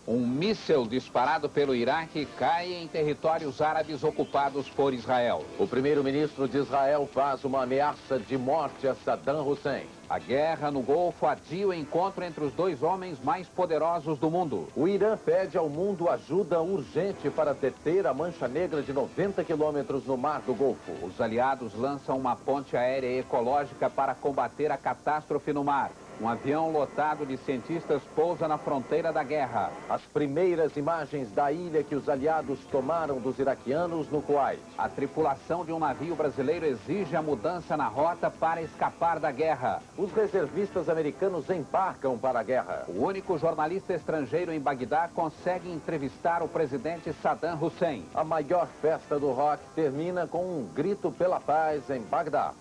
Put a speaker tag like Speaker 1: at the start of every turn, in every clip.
Speaker 1: Um míssil disparado pelo Iraque cai em territórios árabes ocupados por Israel.
Speaker 2: O primeiro-ministro de Israel faz uma ameaça de morte a Saddam Hussein.
Speaker 1: A guerra no Golfo adia o encontro entre os dois homens mais poderosos do mundo.
Speaker 2: O Irã pede ao mundo ajuda urgente para deter a mancha negra de 90 quilômetros no Mar do Golfo.
Speaker 1: Os aliados lançam uma ponte aérea ecológica para combater a catástrofe no mar. Um avião lotado de cientistas pousa na fronteira da guerra.
Speaker 2: As primeiras imagens da ilha que os aliados tomaram dos iraquianos no Kuwait.
Speaker 1: A tripulação de um navio brasileiro exige a mudança na rota para escapar da guerra.
Speaker 2: Os reservistas americanos embarcam para a guerra.
Speaker 1: O único jornalista estrangeiro em Bagdá consegue entrevistar o presidente Saddam Hussein.
Speaker 2: A maior festa do rock termina com um grito pela paz em Bagdá.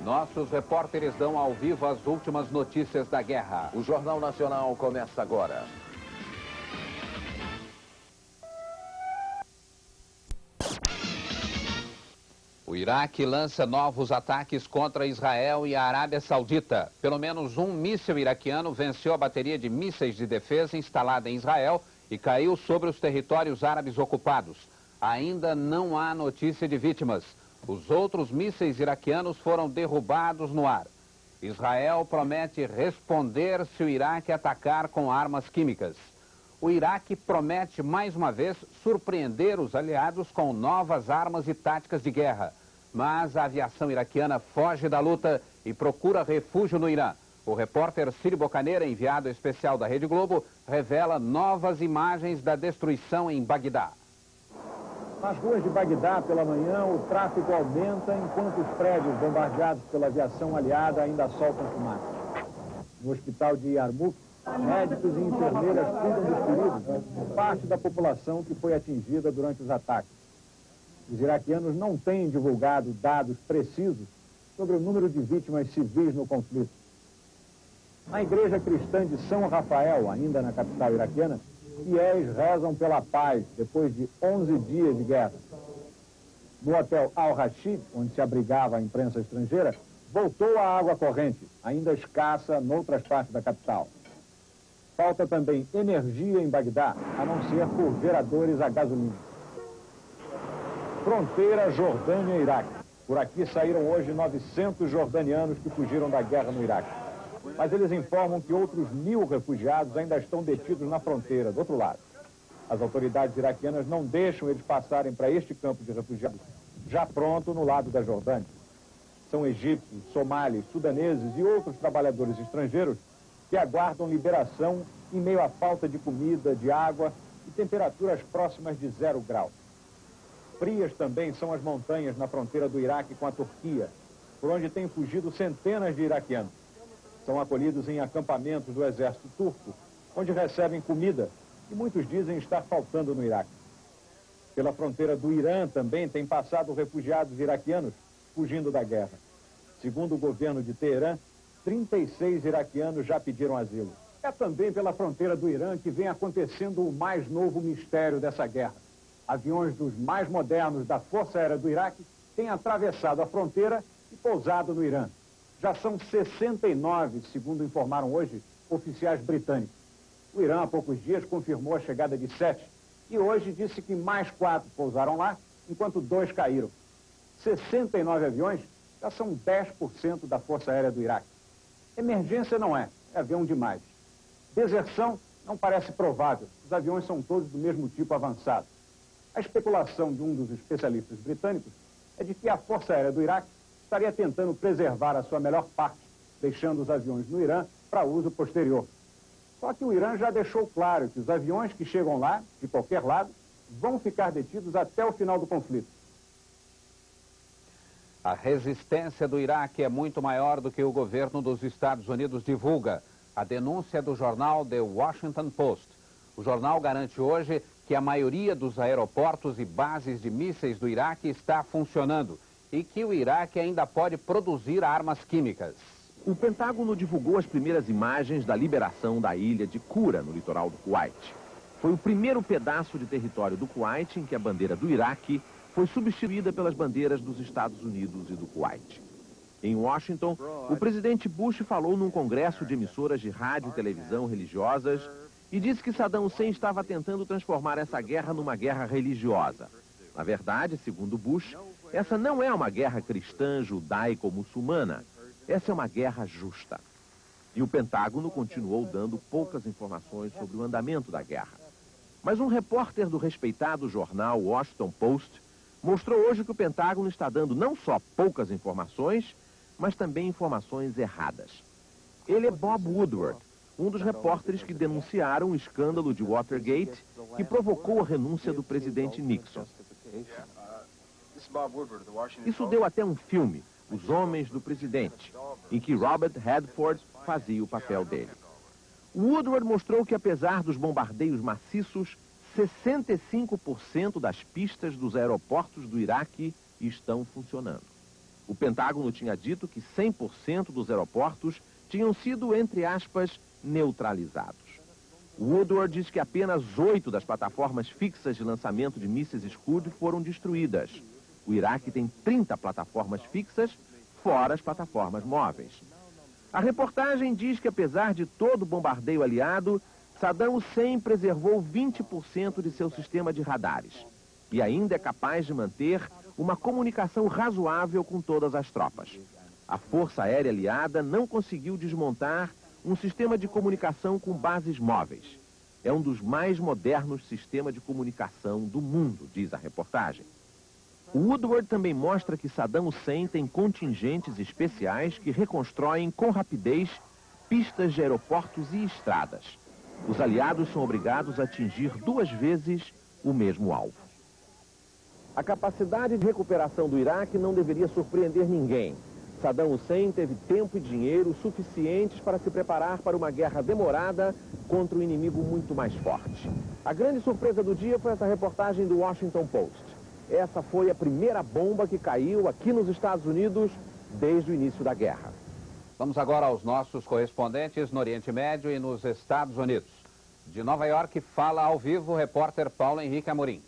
Speaker 1: Nossos repórteres dão ao vivo as últimas notícias da guerra.
Speaker 2: O Jornal Nacional começa agora.
Speaker 1: O Iraque lança novos ataques contra Israel e a Arábia Saudita. Pelo menos um míssil iraquiano venceu a bateria de mísseis de defesa instalada em Israel e caiu sobre os territórios árabes ocupados. Ainda não há notícia de vítimas. Os outros mísseis iraquianos foram derrubados no ar. Israel promete responder se o Iraque atacar com armas químicas. O Iraque promete, mais uma vez, surpreender os aliados com novas armas e táticas de guerra. Mas a aviação iraquiana foge da luta e procura refúgio no Irã. O repórter Círio Bocaneira, enviado especial da Rede Globo, revela novas imagens da destruição em Bagdá.
Speaker 3: Nas ruas de Bagdá, pela manhã, o tráfego aumenta enquanto os prédios bombardeados pela aviação aliada ainda soltam fumaça. No hospital de Yarmouk, médicos e enfermeiras cuidam dos feridos, parte da população que foi atingida durante os ataques. Os iraquianos não têm divulgado dados precisos sobre o número de vítimas civis no conflito. Na igreja cristã de São Rafael, ainda na capital iraquiana, fiéis rezam pela paz depois de 11 dias de guerra. No hotel Al-Rashid, onde se abrigava a imprensa estrangeira, voltou a água corrente, ainda escassa noutras partes da capital. Falta também energia em Bagdá, a não ser por geradores a gasolina. Fronteira Jordânia-Iraque. Por aqui saíram hoje 900 jordanianos que fugiram da guerra no Iraque. Mas eles informam que outros 1000 refugiados ainda estão detidos na fronteira, do outro lado. As autoridades iraquianas não deixam eles passarem para este campo de refugiados, já pronto no lado da Jordânia. São egípcios, somalis, sudaneses e outros trabalhadores estrangeiros que aguardam liberação em meio à falta de comida, de água e temperaturas próximas de 0 graus. Frias também são as montanhas na fronteira do Iraque com a Turquia, por onde têm fugido centenas de iraquianos. São acolhidos em acampamentos do exército turco, onde recebem comida, que muitos dizem estar faltando no Iraque. Pela fronteira do Irã também têm passado refugiados iraquianos fugindo da guerra. Segundo o governo de Teherã, 36 iraquianos já pediram asilo. É também pela fronteira do Irã que vem acontecendo o mais novo mistério dessa guerra. Aviões dos mais modernos da Força Aérea do Iraque têm atravessado a fronteira e pousado no Irã. Já são 69, segundo informaram hoje oficiais britânicos. O Irã, há poucos dias, confirmou a chegada de 7 e hoje disse que mais 4 pousaram lá, enquanto 2 caíram. 69 aviões já são 10% da Força Aérea do Iraque. Emergência não é avião demais. Deserção não parece provável, os aviões são todos do mesmo tipo avançado. A especulação de um dos especialistas britânicos é de que a Força Aérea do Iraque estaria tentando preservar a sua melhor parte, deixando os aviões no Irã para uso posterior. Só que o Irã já deixou claro que os aviões que chegam lá, de qualquer lado, vão ficar detidos até o final do conflito.
Speaker 1: A resistência do Iraque é muito maior do que o governo dos Estados Unidos divulga. A denúncia é do jornal The Washington Post. O jornal garante hoje que a maioria dos aeroportos e bases de mísseis do Iraque está funcionando e que o Iraque ainda pode produzir armas químicas.
Speaker 4: O Pentágono divulgou as primeiras imagens da liberação da ilha de Qura, no litoral do Kuwait. Foi o primeiro pedaço de território do Kuwait em que a bandeira do Iraque foi substituída pelas bandeiras dos Estados Unidos e do Kuwait. Em Washington, o presidente Bush falou num congresso de emissoras de rádio e televisão religiosas e disse que Saddam Hussein estava tentando transformar essa guerra numa guerra religiosa. Na verdade, segundo Bush, essa não é uma guerra cristã, judaico-muçulmana. Essa é uma guerra justa. E o Pentágono continuou dando poucas informações sobre o andamento da guerra. Mas um repórter do respeitado jornal Washington Post mostrou hoje que o Pentágono está dando não só poucas informações, mas também informações erradas. Ele é Bob Woodward, um dos repórteres que denunciaram o escândalo de Watergate, que provocou a renúncia do presidente Nixon. Isso deu até um filme, Os Homens do Presidente, em que Robert Redford fazia o papel dele. Woodward mostrou que, apesar dos bombardeios maciços, 65% das pistas dos aeroportos do Iraque estão funcionando. O Pentágono tinha dito que 100% dos aeroportos tinham sido, entre aspas, neutralizados. Woodward diz que apenas 8 das plataformas fixas de lançamento de mísseis Scud foram destruídas. O Iraque tem 30 plataformas fixas, fora as plataformas móveis. A reportagem diz que, apesar de todo o bombardeio aliado, Saddam Hussein preservou 20% de seu sistema de radares e ainda é capaz de manter uma comunicação razoável com todas as tropas. A Força Aérea Aliada não conseguiu desmontar um sistema de comunicação com bases móveis. É um dos mais modernos sistemas de comunicação do mundo, diz a reportagem. O Woodward também mostra que Saddam Hussein tem contingentes especiais que reconstroem com rapidez pistas de aeroportos e estradas. Os aliados são obrigados a atingir 2 vezes o mesmo alvo. A capacidade de recuperação do Iraque não deveria surpreender ninguém. Saddam Hussein teve tempo e dinheiro suficientes para se preparar para uma guerra demorada contra um inimigo muito mais forte. A grande surpresa do dia foi essa reportagem do Washington Post. Essa foi a primeira bomba que caiu aqui nos Estados Unidos desde o início da guerra.
Speaker 1: Vamos agora aos nossos correspondentes no Oriente Médio e nos Estados Unidos. De Nova York, fala ao vivo o repórter Paulo Henrique Amorim.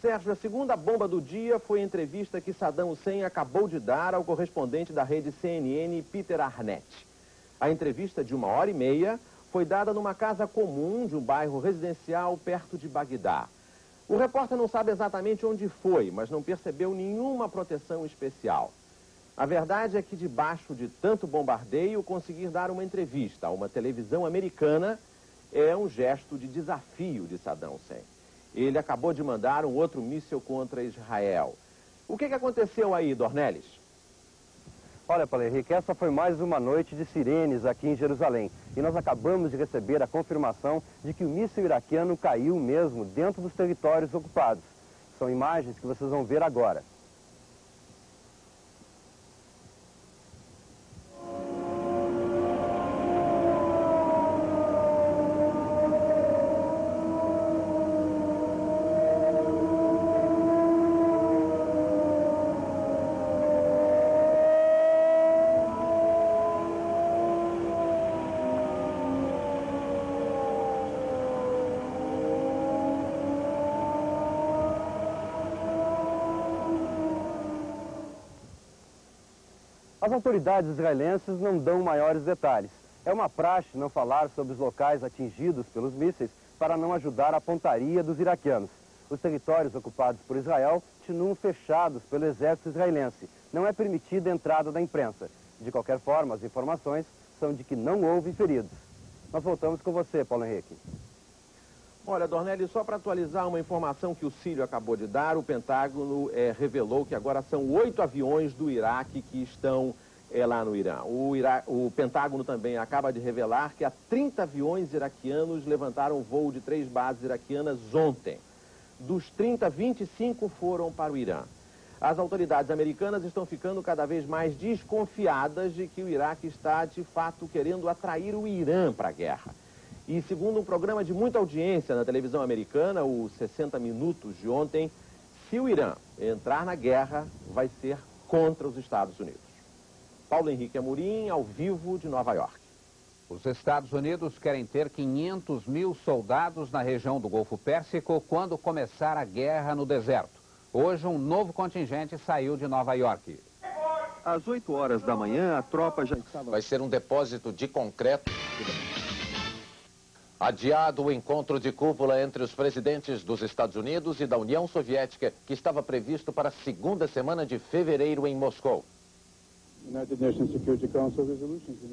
Speaker 4: Sérgio, a segunda bomba do dia foi a entrevista que Saddam Hussein acabou de dar ao correspondente da rede CNN, Peter Arnett. A entrevista de 1h30 foi dada numa casa comum de um bairro residencial perto de Bagdá. O repórter não sabe exatamente onde foi, mas não percebeu nenhuma proteção especial. A verdade é que, debaixo de tanto bombardeio, conseguir dar uma entrevista a uma televisão americana é um gesto de desafio de Saddam Hussein. Ele acabou de mandar um outro míssil contra Israel. O que aconteceu aí, Dornelles?
Speaker 5: Olha, Paulo Henrique, essa foi mais uma noite de sirenes aqui em Jerusalém. E nós acabamos de receber a confirmação de que o míssil iraquiano caiu mesmo dentro dos territórios ocupados. São imagens que vocês vão ver agora. As autoridades israelenses não dão maiores detalhes. É uma praxe não falar sobre os locais atingidos pelos mísseis para não ajudar a pontaria dos iraquianos. Os territórios ocupados por Israel continuam fechados pelo exército israelense. Não é permitida a entrada da imprensa. De qualquer forma, as informações são de que não houve feridos. Nós voltamos com você, Paulo Henrique.
Speaker 4: Olha, Dornelles, só para atualizar uma informação que o Cílio acabou de dar, o Pentágono revelou que agora são 8 aviões do Iraque que estão lá no Irã. O Pentágono também acaba de revelar que há 30 aviões iraquianos levantaram voo de 3 bases iraquianas ontem. Dos 30, 25 foram para o Irã. As autoridades americanas estão ficando cada vez mais desconfiadas de que o Iraque está, de fato, querendo atrair o Irã para a guerra. E segundo um programa de muita audiência na televisão americana, o 60 Minutos de ontem, se o Irã entrar na guerra, vai ser contra os Estados Unidos. Paulo Henrique Amorim, ao vivo de Nova York.
Speaker 1: Os Estados Unidos querem ter 500 mil soldados na região do Golfo Pérsico quando começar a guerra no deserto. Hoje, um novo contingente saiu de Nova York.
Speaker 4: Às 8 horas da manhã, a tropa já estava...
Speaker 2: Vai ser um depósito de concreto. Adiado o encontro de cúpula entre os presidentes dos Estados Unidos e da União Soviética, que estava previsto para a segunda semana de fevereiro em Moscou.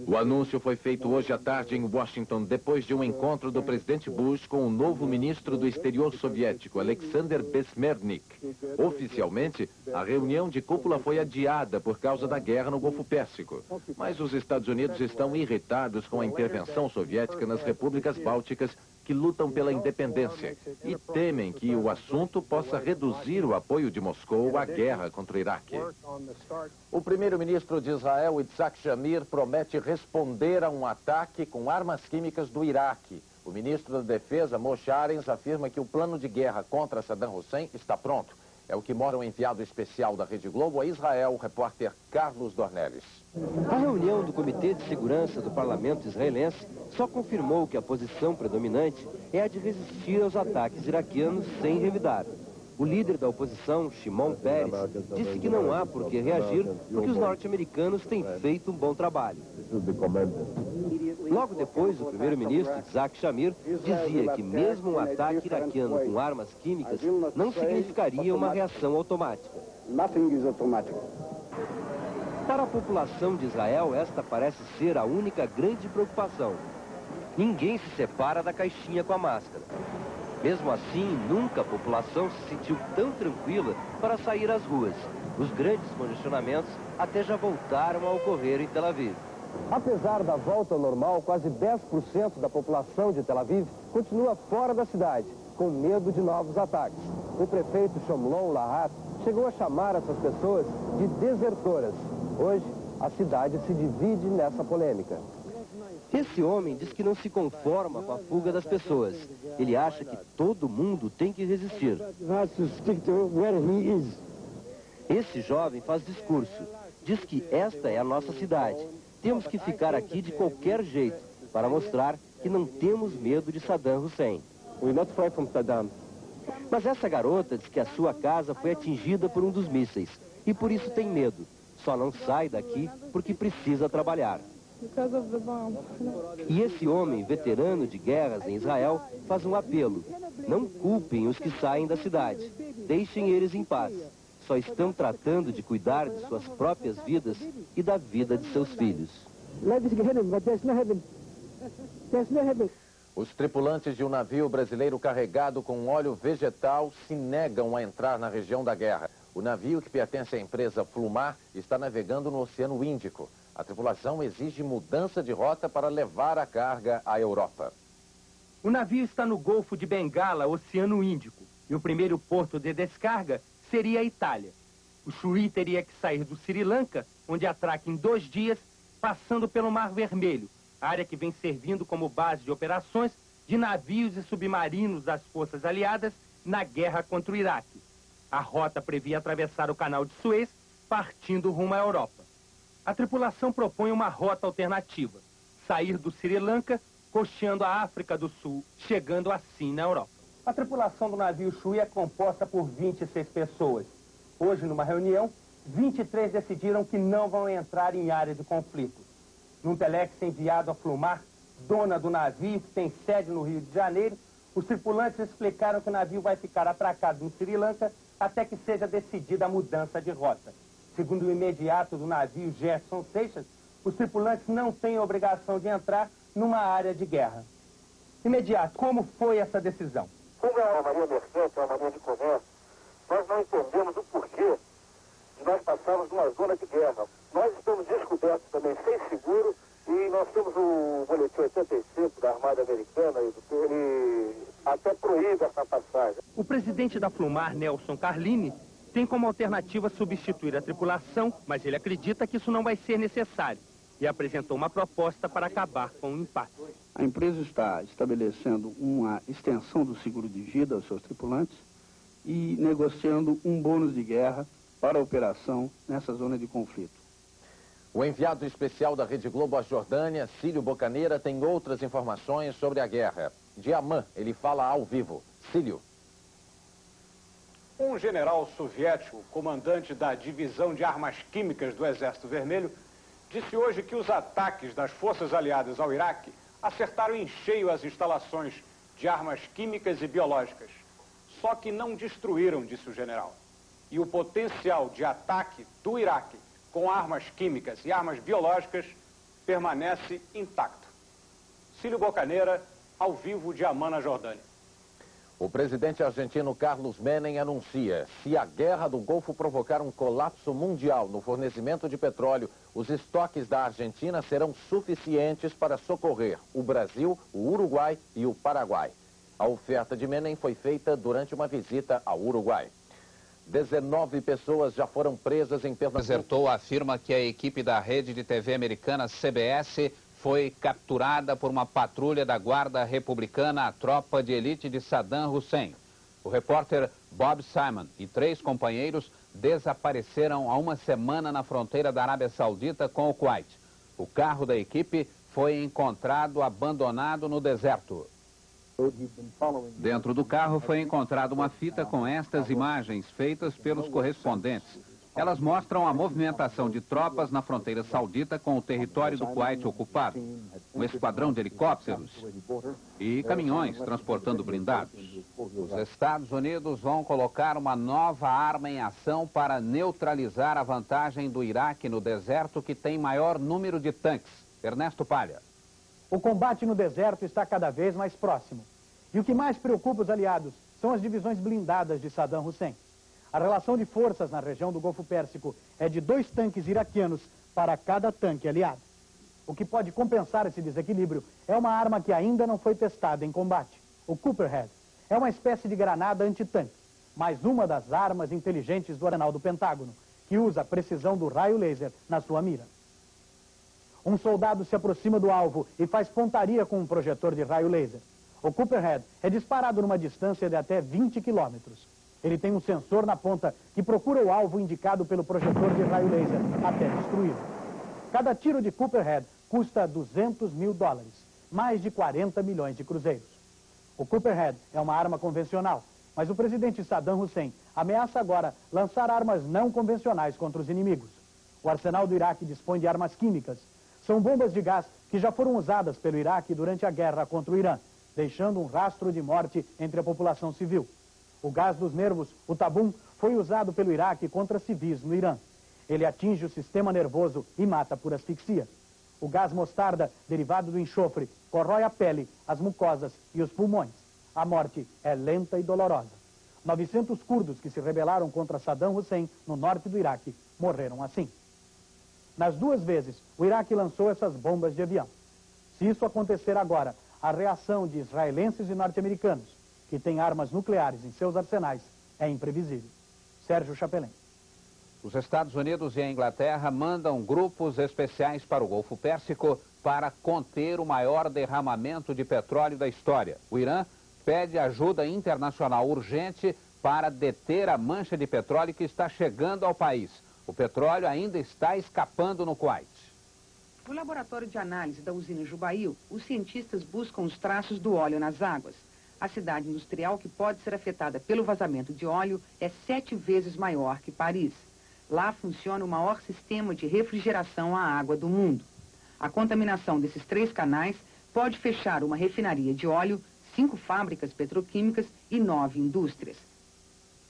Speaker 4: O anúncio foi feito hoje à tarde em Washington, depois de um encontro do presidente Bush com o novo ministro do exterior soviético, Alexander Bezmernik. Oficialmente, a reunião de cúpula foi adiada por causa da guerra no Golfo Pérsico. Mas os Estados Unidos estão irritados com a intervenção soviética nas repúblicas bálticas que lutam pela independência e temem que o assunto possa reduzir o apoio de Moscou à guerra contra o Iraque.
Speaker 2: O primeiro-ministro de Israel, Yitzhak Shamir, promete responder a um ataque com armas químicas do Iraque. O ministro da Defesa, Moshe Arens, afirma que o plano de guerra contra Saddam Hussein está pronto. É o que mostra o enviado especial da Rede Globo a Israel, o repórter Carlos Dornelles.
Speaker 5: A reunião do Comitê de Segurança do Parlamento israelense só confirmou que a posição predominante é a de resistir aos ataques iraquianos sem revidar. O líder da oposição, Shimon Peres, disse que não há por que reagir porque os norte-americanos têm feito um bom trabalho. Logo depois, o primeiro-ministro, Yitzhak Shamir, dizia que mesmo um ataque iraquiano com armas químicas não significaria uma reação automática. Para a população de Israel, esta parece ser a única grande preocupação. Ninguém se separa da caixinha com a máscara. Mesmo assim, nunca a população se sentiu tão tranquila para sair às ruas. Os grandes congestionamentos até já voltaram a ocorrer em Tel Aviv. Apesar da volta ao normal, quase 10% da população de Tel Aviv continua fora da cidade, com medo de novos ataques. O prefeito Shomlon Lahat chegou a chamar essas pessoas de desertoras. Hoje, a cidade se divide nessa polêmica. Esse homem diz que não se conforma com a fuga das pessoas. Ele acha que todo mundo tem que resistir. Esse jovem faz discurso. Diz que esta é a nossa cidade. Temos que ficar aqui de qualquer jeito, para mostrar que não temos medo de Saddam Hussein. Mas essa garota diz que a sua casa foi atingida por um dos mísseis e por isso tem medo. Só não sai daqui porque precisa trabalhar. E esse homem, veterano de guerras em Israel, faz um apelo. Não culpem os que saem da cidade. Deixem eles em paz. Só estão tratando de cuidar de suas próprias vidas e da vida de seus filhos.
Speaker 2: Os tripulantes de um navio brasileiro carregado com óleo vegetal se negam a entrar na região da guerra. O navio, que pertence à empresa Flumar, está navegando no Oceano Índico. A tripulação exige mudança de rota para levar a carga à Europa.
Speaker 6: O navio está no Golfo de Bengala, Oceano Índico, e o primeiro porto de descarga seria a Itália. O Chuí teria que sair do Sri Lanka, onde atraca em 2 dias, passando pelo Mar Vermelho, área que vem servindo como base de operações de navios e submarinos das forças aliadas na guerra contra o Iraque. A rota previa atravessar o Canal de Suez, partindo rumo à Europa. A tripulação propõe uma rota alternativa, sair do Sri Lanka, costeando a África do Sul, chegando assim na Europa. A tripulação do navio Chuí é composta por 26 pessoas. Hoje, numa reunião, 23 decidiram que não vão entrar em área de conflito. Num telex enviado a Flumar, dona do navio, que tem sede no Rio de Janeiro, os tripulantes explicaram que o navio vai ficar atracado no Sri Lanka até que seja decidida a mudança de rota. Segundo o imediato do navio Gerson Seixas, os tripulantes não têm obrigação de entrar numa área de guerra. Imediato, como foi essa decisão?
Speaker 7: Como é uma marinha mercante, uma marinha de comércio, nós não entendemos o porquê de nós passarmos numa zona de guerra. Nós estamos descobertos também sem seguro e nós temos o boletim 85 da Armada Americana e até proíbe essa passagem.
Speaker 6: O presidente da Flumar, Nelson Carlini, tem como alternativa substituir a tripulação, mas ele acredita que isso não vai ser necessário e apresentou uma proposta para acabar com o impasse.
Speaker 8: A empresa está estabelecendo uma extensão do seguro de vida aos seus tripulantes e negociando um bônus de guerra para a operação nessa zona de conflito.
Speaker 2: O enviado especial da Rede Globo à Jordânia, Cílio Bocaneira, tem outras informações sobre a guerra. De Amã, ele fala ao vivo. Cílio.
Speaker 3: Um general soviético, comandante da divisão de armas químicas do Exército Vermelho, disse hoje que os ataques das forças aliadas ao Iraque acertaram em cheio as instalações de armas químicas e biológicas. Só que não destruíram, disse o general. E o potencial de ataque do Iraque com armas químicas e armas biológicas permanece intacto. Cílio Bocaneira, ao vivo de Amman, na Jordânia.
Speaker 2: O presidente argentino Carlos Menem anuncia: se a guerra do Golfo provocar um colapso mundial no fornecimento de petróleo, os estoques da Argentina serão suficientes para socorrer o Brasil, o Uruguai e o Paraguai. A oferta de Menem foi feita durante uma visita ao Uruguai. 19 pessoas já foram presas em Pernambuco.
Speaker 1: Desertou afirma que a equipe da rede de TV americana CBS foi capturada por uma patrulha da Guarda Republicana, a tropa de elite de Saddam Hussein. O repórter Bob Simon e 3 companheiros desapareceram há uma semana na fronteira da Arábia Saudita com o Kuwait. O carro da equipe foi encontrado abandonado no deserto. Dentro do carro foi encontrada uma fita com estas imagens feitas pelos correspondentes. Elas mostram a movimentação de tropas na fronteira saudita com o território do Kuwait ocupado, um esquadrão de helicópteros e caminhões transportando blindados. Os Estados Unidos vão colocar uma nova arma em ação para neutralizar a vantagem do Iraque no deserto, que tem maior número de tanques. Ernesto Palha.
Speaker 9: O combate no deserto está cada vez mais próximo. E o que mais preocupa os aliados são as divisões blindadas de Saddam Hussein. A relação de forças na região do Golfo Pérsico é de 2 tanques iraquianos para cada tanque aliado. O que pode compensar esse desequilíbrio é uma arma que ainda não foi testada em combate, o Copperhead. É uma espécie de granada antitanque, mais uma das armas inteligentes do arsenal do Pentágono, que usa a precisão do raio laser na sua mira. Um soldado se aproxima do alvo e faz pontaria com um projetor de raio laser. O Copperhead é disparado numa distância de até 20 quilômetros. Ele tem um sensor na ponta que procura o alvo indicado pelo projetor de raio laser até destruí-lo. Cada tiro de Copperhead custa $200 mil, mais de 40 milhões de cruzeiros. O Copperhead é uma arma convencional, mas o presidente Saddam Hussein ameaça agora lançar armas não convencionais contra os inimigos. O arsenal do Iraque dispõe de armas químicas. São bombas de gás que já foram usadas pelo Iraque durante a guerra contra o Irã, deixando um rastro de morte entre a população civil. O gás dos nervos, o tabum, foi usado pelo Iraque contra civis no Irã. Ele atinge o sistema nervoso e mata por asfixia. O gás mostarda, derivado do enxofre, corrói a pele, as mucosas e os pulmões. A morte é lenta e dolorosa. 900 curdos que se rebelaram contra Saddam Hussein no norte do Iraque morreram assim. Nas 2 vezes, o Iraque lançou essas bombas de avião. Se isso acontecer agora, a reação de israelenses e norte-americanos, que têm armas nucleares em seus arsenais, é imprevisível. Sérgio Chapelin.
Speaker 1: Os Estados Unidos e a Inglaterra mandam grupos especiais para o Golfo Pérsico para conter o maior derramamento de petróleo da história. O Irã pede ajuda internacional urgente para deter a mancha de petróleo que está chegando ao país. O petróleo ainda está escapando no Kuwait.
Speaker 10: No laboratório de análise da usina Jubail, os cientistas buscam os traços do óleo nas águas. A cidade industrial que pode ser afetada pelo vazamento de óleo é 7 vezes maior que Paris. Lá funciona o maior sistema de refrigeração à água do mundo. A contaminação desses 3 canais pode fechar uma refinaria de óleo, 5 fábricas petroquímicas e 9 indústrias.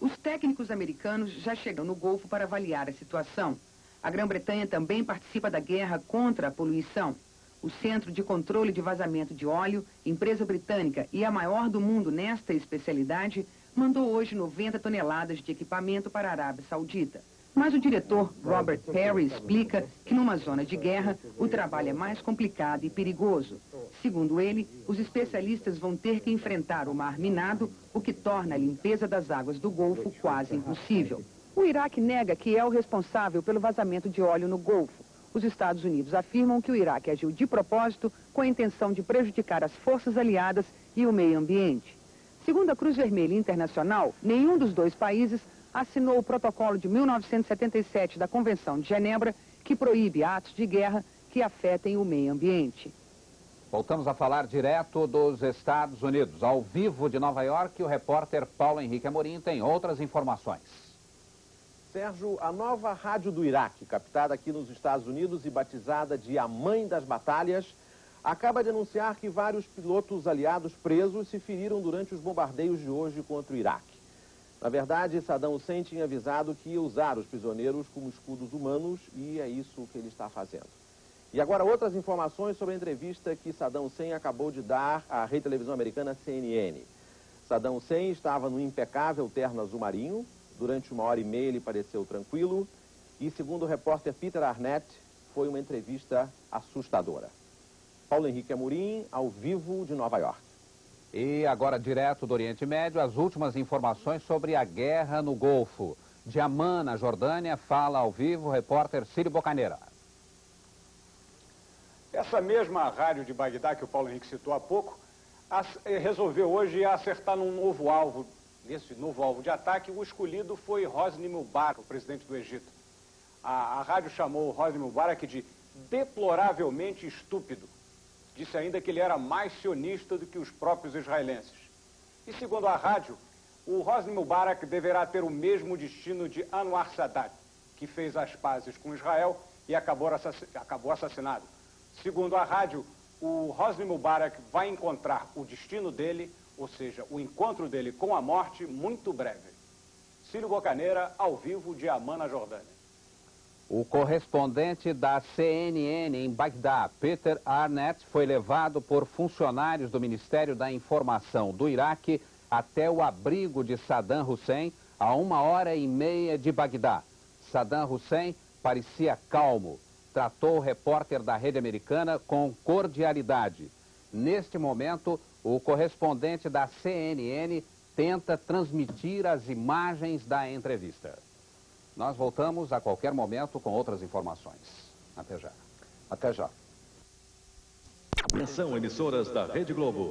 Speaker 10: Os técnicos americanos já chegam no Golfo para avaliar a situação. A Grã-Bretanha também participa da guerra contra a poluição. O Centro de Controle de Vazamento de Óleo, empresa britânica e a maior do mundo nesta especialidade, mandou hoje 90 toneladas de equipamento para a Arábia Saudita. Mas o diretor Robert Perry explica que numa zona de guerra o trabalho é mais complicado e perigoso. Segundo ele, os especialistas vão ter que enfrentar o mar minado, o que torna a limpeza das águas do Golfo quase impossível. O Iraque nega que é o responsável pelo vazamento de óleo no Golfo. Os Estados Unidos afirmam que o Iraque agiu de propósito com a intenção de prejudicar as forças aliadas e o meio ambiente. Segundo a Cruz Vermelha Internacional, nenhum dos 2 países assinou o protocolo de 1977 da Convenção de Genebra, que proíbe atos de guerra que afetem o meio ambiente.
Speaker 1: Voltamos a falar direto dos Estados Unidos. Ao vivo de Nova York, o repórter Paulo Henrique Amorim tem outras informações.
Speaker 4: Sérgio, a nova rádio do Iraque, captada aqui nos Estados Unidos e batizada de A Mãe das Batalhas, acaba de anunciar que vários pilotos aliados presos se feriram durante os bombardeios de hoje contra o Iraque. Na verdade, Saddam Hussein tinha avisado que ia usar os prisioneiros como escudos humanos e é isso que ele está fazendo. E agora outras informações sobre a entrevista que Saddam Hussein acabou de dar à rede televisão americana CNN. Saddam Hussein estava no impecável terno azul marinho. Durante 1h30 ele pareceu tranquilo e, segundo o repórter Peter Arnett, foi uma entrevista assustadora. Paulo Henrique Amorim, ao vivo de Nova York.
Speaker 1: E agora, direto do Oriente Médio, as últimas informações sobre a guerra no Golfo. De Amman, na Jordânia, fala ao vivo o repórter Círio Bocaneira.
Speaker 3: Essa mesma rádio de Bagdá que o Paulo Henrique citou há pouco, resolveu hoje acertar num novo alvo. Nesse novo alvo de ataque, o escolhido foi Hosni Mubarak, o presidente do Egito. A rádio chamou Hosni Mubarak de deploravelmente estúpido. Disse ainda que ele era mais sionista do que os próprios israelenses. E segundo a rádio, o Hosni Mubarak deverá ter o mesmo destino de Anwar Sadat, que fez as pazes com Israel e acabou assassinado. Segundo a rádio, o Hosni Mubarak vai encontrar o destino dele, ou seja, o encontro dele com a morte, muito breve. Círio Bocaneira, ao vivo de Amman, na Jordânia.
Speaker 1: O correspondente da CNN em Bagdá, Peter Arnett, foi levado por funcionários do Ministério da Informação do Iraque até o abrigo de Saddam Hussein, a 1h30 de Bagdá. Saddam Hussein parecia calmo. Tratou o repórter da rede americana com cordialidade. Neste momento, o correspondente da CNN tenta transmitir as imagens da entrevista. Nós voltamos a qualquer momento com outras informações. Até já.
Speaker 2: Até já.
Speaker 11: Atenção, emissoras da Rede Globo.